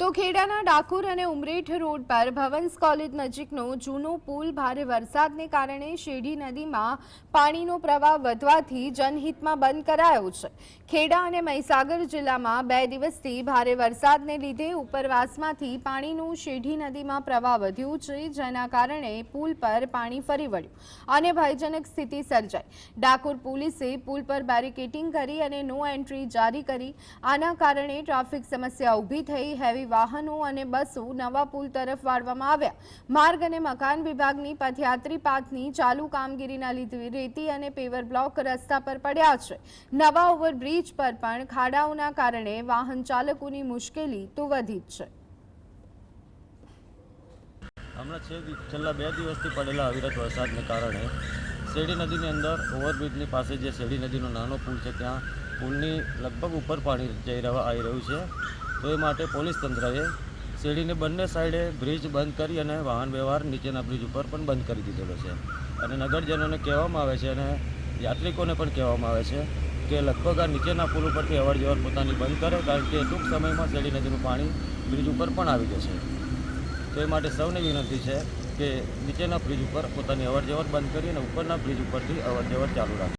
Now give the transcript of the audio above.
તો ખેડાના ડાકોર અને ઉમરેઠ રોડ પર ભવન્સ કોલેજ નજીકનો જૂનો પુલ ભારે વરસાદને કારણે શેરડી નદીમાં પાણીનો પ્રવાહ વધવાથી જનહિતમાં બંધ કરાયો છે। ખેડા અને મહીસાગર જિલ્લામાં 2 દિવસથી ભારે વરસાદને લીધે ઉપરવાસમાંથી પાણીનું શેરડી નદીમાં પ્રવાહ વધ્યું છે, જેના કારણે પુલ પર પાણી ફરી વળ્યું અને ભયજનક સ્થિતિ સર્જાઈ। ડાકોર પોલીસે પુલ પર બેરિકેડિંગ કરી અને નો એન્ટ્રી જારી કરી। આના કારણે ટ્રાફિક સમસ્યા ઊભી થઈ। હેવી વાહનો અને બસો નવા પુલ તરફ વાળવામાં આવ્યા। માર્ગ અને મકાન વિભાગની પથયાત્રી પાથની ચાલુ કામગીરીના લીધે રેતી અને પેવર બ્લોક રસ્તા પર પડ્યા છે। નવા ઓવરબ્રિજ પર પણ ખાડાઓના કારણે વાહન ચાલકોની મુશ્કેલી તો વધી જ છે। હમણાં છેલ્લા 2 દિવસથી પડેલા અવિરત વરસાદને કારણે શેરડી નદીની અંદર ઓવરબ્રિજની પાસે જે શેરડી નદીનો નાનો પુલ છે, ત્યાં પુલની લગભગ ઉપર પાણી આવી રહ્યું છે। તો એ માટે પોલીસ તંત્રએ શેરડીની બંને સાઈડે બ્રિજ બંધ કરી અને વાહન વ્યવહાર નીચેના બ્રિજ ઉપર પણ બંધ કરી દીધેલો છે। અને નગરજનોને કહેવામાં આવે છે અને યાત્રિકોને પણ કહેવામાં આવે છે કે લગભગ આ નીચેના પુલ ઉપરથી અવર જવર પોતાની બંધ કરે, કારણ કે ટૂંક સમયમાં શેરડી નદીનું પાણી બ્રિજ ઉપર પણ આવી જશે। તો એ માટે સૌને વિનંતી છે કે નીચેના બ્રિજ ઉપર પોતાની અવર જવર બંધ કરી અને ઉપરના બ્રિજ ઉપરથી અવર જવર ચાલુ રાખે।